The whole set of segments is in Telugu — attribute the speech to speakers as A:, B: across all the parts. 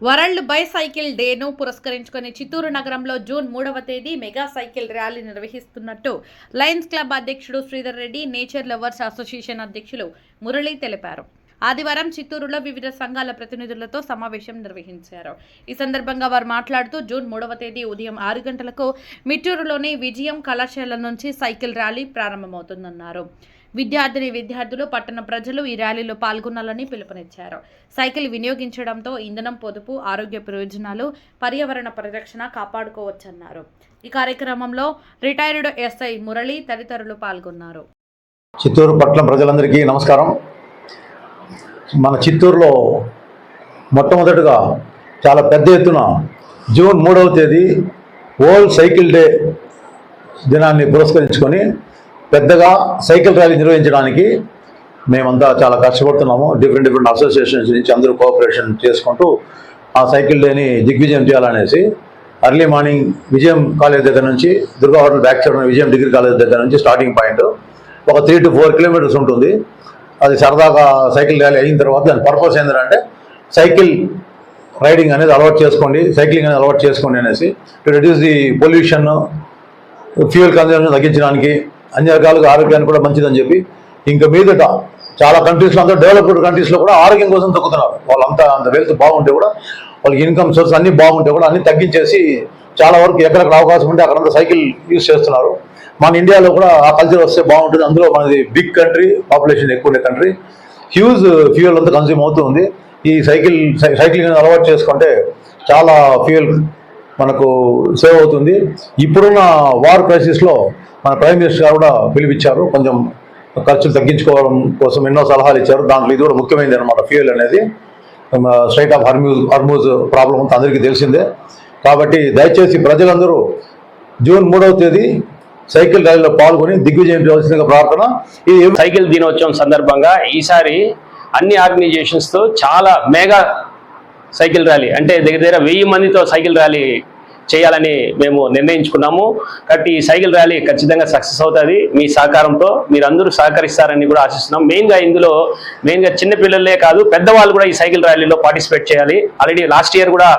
A: వరల్డ్ బైసైకిల్ డేను పురస్కరించుకొని చిత్తూరు నగరంలో జూన్ 3వ తేదీ మెగా సైకిల్ ర్యాలీ నిర్వహిస్తున్నట్టు లయన్స్ క్లబ్ అధ్యక్షుడు Sridhar Reddy, nature lovers association అధ్యక్షులు మురళి తెలిపారు. ఆదివారం చిత్తూరులో వివిధ సంఘాల ప్రతినిధులతో సమావేశం నిర్వహించారు. ఈ సందర్భంగా వారు మాట్లాడుతూ జూన్ 3వ తేదీ ఉదయం 6 గంటలకు మిట్టూరులోని విజయం కళాశాల నుంచి సైకిల్ ర్యాలీ ప్రారంభమవుతుందన్నారు. విద్యార్థులు పట్టణ ప్రజలు ఈ ర్యాలీలో పాల్గొనాలని పిలుపునిచ్చారు. సైకిల్ వినియోగించడంతో ఇంధనం పొదుపు, ఆరోగ్య ప్రయోజనాలు, పర్యావరణ పరిరక్షణ కాపాడుకోవచ్చన్నారు. ఈ కార్యక్రమంలో రిటైర్డ్ ఎస్ఐ మురళి తదితరులు పాల్గొన్నారు.
B: చిత్తూరు పట్టణ ప్రజలందరికీ నమస్కారం. మన చిత్తూరులో మొట్టమొదటిగా చాలా పెద్ద ఎత్తున జూన్ 3వ తేదీ వరల్డ్ సైకిల్ డే దినాన్ని పురస్కరించుకొని పెద్దగా సైకిల్ ర్యాలీ నిర్వహించడానికి మేమంతా చాలా కష్టపడుతున్నాము. డిఫరెంట్ అసోసియేషన్స్ నుంచి అందరూ కోఆపరేషన్ చేసుకుంటూ ఆ సైకిల్ డేని దిగ్విజయం చేయాలనేసి ఎర్లీ మార్నింగ్ విజయం కాలేజ్ దగ్గర నుంచి, దుర్గా హోటల్ బ్యాక్ సైడ్ ఉన్న విజయం డిగ్రీ కాలేజ్ దగ్గర నుంచి స్టార్టింగ్ పాయింట్ ఒక 3 to 4 కిలోమీటర్స్ ఉంటుంది. అది సరదాగా సైకిల్ ర్యాలీ అయిన తర్వాత దాని పర్పస్ ఏంటంటే సైకిల్ రైడింగ్ అనేది అలవాటు చేసుకోండి, సైక్లింగ్ అనేది అలవాటు చేసుకోండి అనేసి, to reduce the pollution, fuel consumption తగ్గించడానికి, అన్ని రకాలుగా ఆరోగ్యానికి కూడా మంచిదని చెప్పి ఇంకా మీదట చాలా కంట్రీస్లో అంతా డెవలప్డ్ కంట్రీస్లో కూడా ఆరోగ్యం కోసం తగ్గుతున్నారు. వాళ్ళంతా అంత వెల్త్ బాగుంటే కూడా, వాళ్ళకి ఇన్కమ్ సోర్స్ అన్నీ బాగుంటే కూడా అన్ని తగ్గించేసి చాలా వరకు ఎక్కడెక్కడ అవకాశం ఉంటే అక్కడంతా సైకిల్ యూజ్ చేస్తున్నారు. మన ఇండియాలో కూడా ఆ కల్చర్ వస్తే బాగుంటుంది. అందులో మనది బిగ్ కంట్రీ, పాపులేషన్ ఎక్కువ ఉండే కంట్రీ, హ్యూజ్ ఫ్యూయల్ అంతా కన్స్యూమ్ అవుతుంది. ఈ సైక్లింగ్ అలవాటు చేసుకుంటే చాలా ఫ్యూయల్ మనకు సేవ్ అవుతుంది. ఇప్పుడున్న వార్ క్రైసిస్లో మన ప్రైమ్ మినిస్టర్ గారు కూడా పిలిపించారు, కొంచెం ఖర్చులు తగ్గించుకోవడం కోసం ఎన్నో సలహాలు ఇచ్చారు. దాంట్లో ఇది కూడా ముఖ్యమైనది అనమాట. ఫ్యూయల్ అనేది స్ట్రైట్ ఆఫ్ హర్మూజ్ ప్రాబ్లం అంతా అందరికీ తెలిసిందే. కాబట్టి దయచేసి ప్రజలందరూ జూన్ 3వ తేదీ సైకిల్ ర్యాలీలో పాల్గొని దిగ్విజయం చేయాల్సిందిగా ప్రార్థన.
C: ఈ సైకిల్ దినోత్సవం సందర్భంగా ఈసారి అన్ని ఆర్గనైజేషన్స్తో చాలా మెగా సైకిల్ ర్యాలీ, అంటే దగ్గర 1000 మందితో సైకిల్ ర్యాలీ చేయాలని మేము నిర్ణయించుకున్నాము. కాబట్టి ఈ సైకిల్ ర్యాలీ ఖచ్చితంగా సక్సెస్ అవుతుంది. మీ సహకారంతో మీరందరూ సహకరిస్తారని కూడా ఆశిస్తున్నాం. ఇందులో మెయిన్గా చిన్నపిల్లలే కాదు, పెద్దవాళ్ళు కూడా ఈ సైకిల్ ర్యాలీలో పార్టిసిపేట్ చేయాలి. ఆల్రెడీ లాస్ట్ ఇయర్ కూడా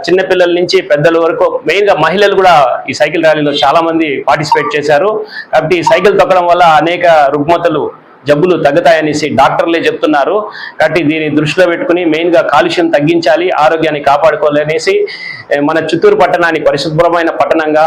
C: చిన్నపిల్లల నుంచి పెద్దల వరకు, మెయిన్గా మహిళలు కూడా ఈ సైకిల్ ర్యాలీలో చాలా మంది పార్టిసిపేట్ చేశారు. కాబట్టి ఈ సైకిల్ తొక్కడం వల్ల అనేక రుగ్మతలు, జబ్బులు తగ్గుతాయనేసి డాక్టర్లే చెప్తున్నారు. కాబట్టి దీన్ని దృష్టిలో పెట్టుకుని మెయిన్గా కాలుష్యం తగ్గించాలి, ఆరోగ్యాన్ని కాపాడుకోవాలనేసి మన చిత్తూరు పట్టణాన్ని పరిశుభ్రమైన పట్టణంగా,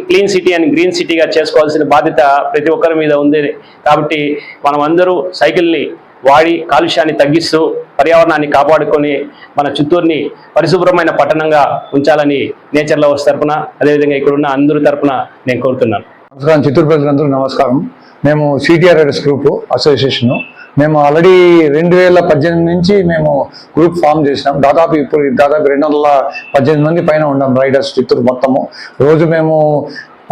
C: క్లీన్ సిటీ అండ్ గ్రీన్ సిటీగా చేసుకోవాల్సిన బాధ్యత ప్రతి ఒక్కరి మీద ఉంది. కాబట్టి మనం అందరూ సైకిల్ని వాడి కాలుష్యాన్ని తగ్గిస్తూ పర్యావరణాన్ని కాపాడుకొని మన చిత్తూరుని పరిశుభ్రమైన పట్టణంగా ఉంచాలని నేచర్ లవర్స్ తరఫున, అదేవిధంగా ఇక్కడున్న అందరి తరఫున నేను కోరుతున్నాను.
B: నమస్కారం. చిత్తూరు ప్రజలందరూ నమస్కారం. మేము సిటిఆర్ఎస్ గ్రూప్ అసోసియేషను, మేము ఆల్రెడీ 2018 నుంచి మేము గ్రూప్ ఫామ్ చేసినాం. దాదాపు 218 మంది పైన ఉన్నాం రైడర్స్ చిత్తూరు మొత్తము. రోజు మేము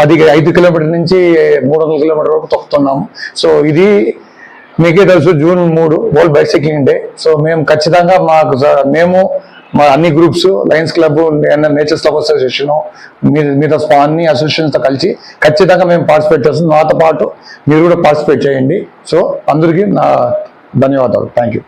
B: 5 కిలోమీటర్ల నుంచి 300 కిలోమీటర్ వరకు తొక్కుతున్నాము. సో ఇది మీకే తెలుసు, June 3 world bicycling day. So మేము ఖచ్చితంగా మా అన్ని groups, Lions club, nature club association, మీద అన్ని అసోసియేషన్స్తో కలిసి ఖచ్చితంగా మేము పార్టిసిపేట్ చేస్తాం. నాతో పాటు మీరు కూడా పార్టిసిపేట్ చేయండి. సో అందరికీ నా ధన్యవాదాలు. Thank you.